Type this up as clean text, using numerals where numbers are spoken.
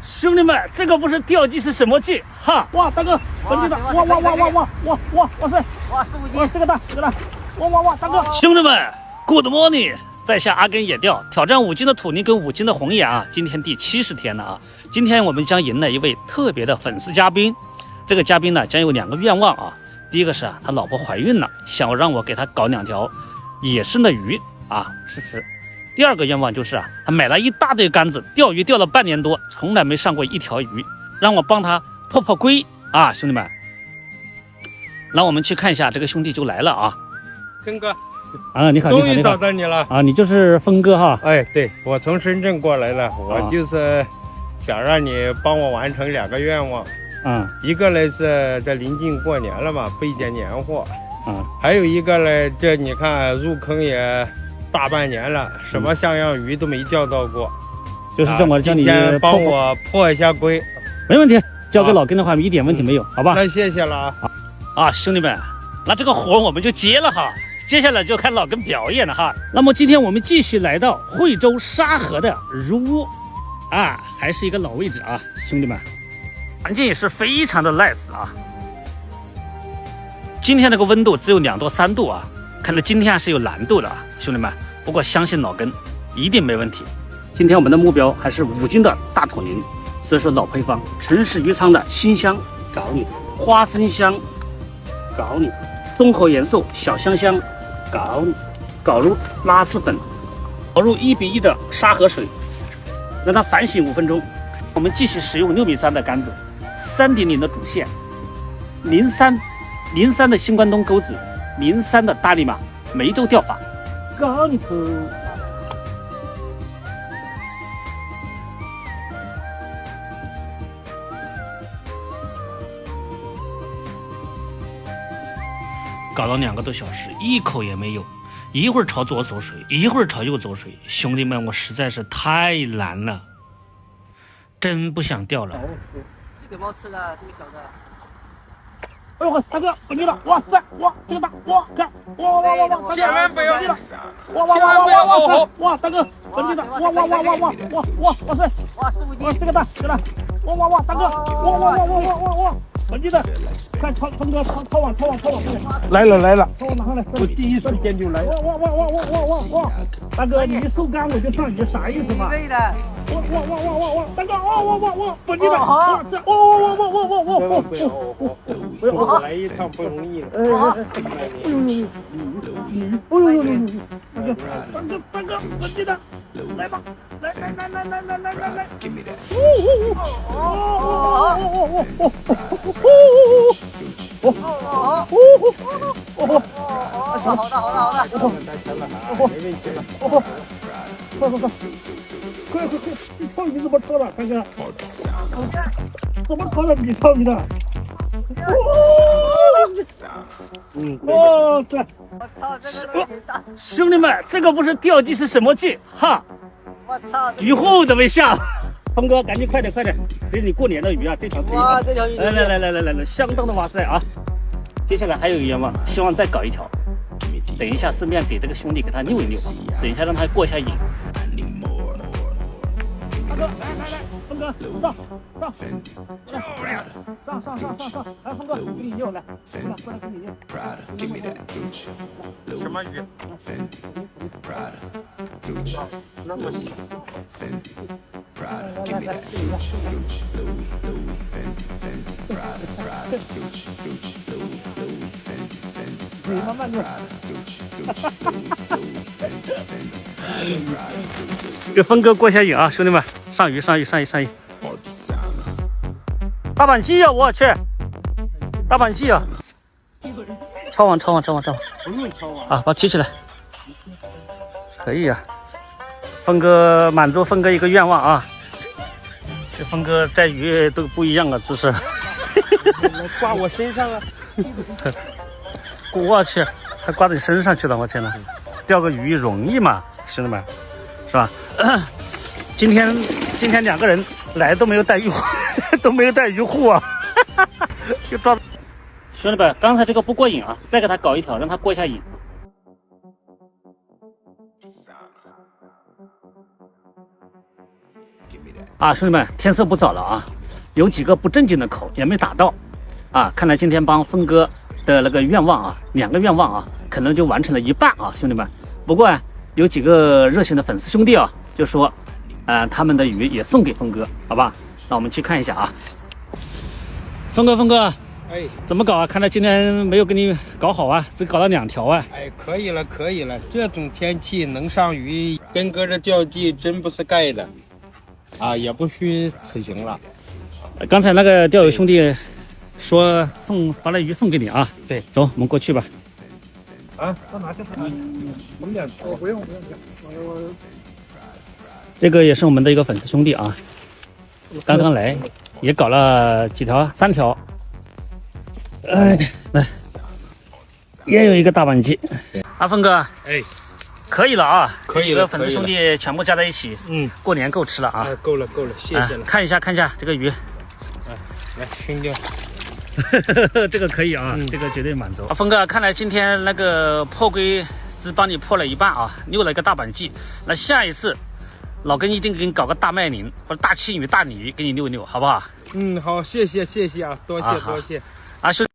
兄弟们，这个不是钓鸡是什么鸡？哈！哇，大哥，本地的，哇哇哇哇哇哇哇！哇塞！哇，15斤！这个大，这个大！哇哇哇，大哥！兄弟们 ，Good morning！ 在下阿根野钓，挑战5斤的土泥跟5斤的红眼啊！今天第70天了啊！今天我们将迎来一位特别的粉丝嘉宾，这个嘉宾呢将有2个愿望啊。第一个是他老婆怀孕了，想让我给他搞2条野生的鱼啊吃。第二个愿望就是他买了一大堆竿子，钓鱼钓了半年多，从来没上过1条鱼，让我帮他破龟啊！兄弟们，那我们去看一下，这个兄弟就来了啊！根哥啊，你好，终于找到你了啊！你就是峰哥哈？哎，对，我从深圳过来了，我就是想让你帮我完成2个愿望。一个呢是这临近过年了嘛，备件年货。还有一个呢，这你看入坑也大半年了，什么像样鱼都没钓到过，就是这么叫你今天帮我破一下龟，没问题。交给老根的话，一点问题没有，好吧？那谢谢了啊，兄弟们，那这个活我们就接了哈。接下来就看老根表演了哈。那么今天我们继续来到惠州沙河的如屋啊，还是一个老位置啊，兄弟们，环境也是非常的 nice 啊。今天这个温度只有2到3度啊，看来今天还是有难度的啊，兄弟们。不过相信老根一定没问题。今天我们的目标还是5斤的大土泥，所以说老配方：城市鱼仓的新香搞你，花生香搞你，综合元素小香香。搞入拉丝粉，搞入1比1的沙河水，让它反醒5分钟。我们继续使用6米3的杆子，3.0的主线，03的新关东钩子，03的大力马梅州钓法，搞你头！搞了2个多小时，一口也没有，一会儿朝左走水，一会儿朝右走水。兄弟们，我实在是太难了，真不想钓了。是给猫吃的，这个小的。哎呦，大哥，本地的，哇塞，哇，这个大，哇，看，哇，千万不要，哇，大哥，本地的，哇塞，哇，15斤，这个大，哇，大哥，哇。本地的，看峰哥抄网，来了，马上来，我第一时间就来。哇，大哥，你一收竿我就上鱼，啥意思嘛？对的。哇，大哥，哇，本地的，哇，这，哇，不要来一趟不容易了。大哥，本地的，来吧，来，好的，没问题了。快，你抄鱼怎么抄的，大哥？怎么抄的？你抄鱼的？哇塞！我操，这个东西大！兄弟们，这个不是钓鸡是什么鸡？哈！我操！鱼货都没下。峰哥，赶紧快点！这是你过年的鱼啊，这条可以。哇，这条鱼！来，相当的哇塞啊！接下来还有一个愿望，希望再搞1条。等一下，顺便给这个兄弟给他遛一遛，等一下让他过一下瘾。大哥，来，峰哥，上，来，峰哥，给你遛来，过来给你遛。什么鱼？那么小。你慢慢弄。给峰哥过一下瘾啊，兄弟们，上鱼！大板鲫呀，我去，大板鲫啊！抄网！不用抄网啊，把它提起来，可以啊。峰哥满足峰哥一个愿望啊，这峰哥摘鱼都不一样的姿势。挂我身上了。我去，还挂到你身上去了，我天哪！钓个鱼容易吗，兄弟们，是吧？今天2个人来都没有带鱼护啊，就抓。兄弟们，刚才这个不过瘾啊，再给他搞1条，让他过一下瘾。Give me that. 啊，兄弟们，天色不早了啊，有几个不正经的口也没打到啊，看来今天帮峰哥的那个愿望啊，2个愿望啊，可能就完成了一半啊，兄弟们。不过有几个热心的粉丝兄弟啊，就说，他们的鱼也送给峰哥，好吧？那我们去看一下啊。峰哥，哎，怎么搞啊？看来今天没有给你搞好啊，只搞了2条啊。哎，可以了，这种天气能上鱼，跟哥这钓技真不是盖的，啊，也不虚此行了。刚才那个钓友兄弟说把那鱼送给你啊。对，走，我们过去吧。啊，到哪去？猛点头。不用。这个也是我们的一个粉丝兄弟啊，刚刚来，也搞了几条，3条。哎，来，也有一个大板鲫。阿峰哥，哎，可以了啊，可以了。几个粉丝兄弟全部加在一起，过年够吃了啊。够了，谢谢了。看一下这个鱼。来，兄弟。这个可以啊，这个绝对满足。峰哥，看来今天那个破龟只帮你破了一半啊，溜了一个大板鲫。那下一次，老根一定给你搞个大麦鳞或者大青鱼、大鲤鱼给你溜一溜，好不好？好，谢谢啊，多谢。啊，兄弟。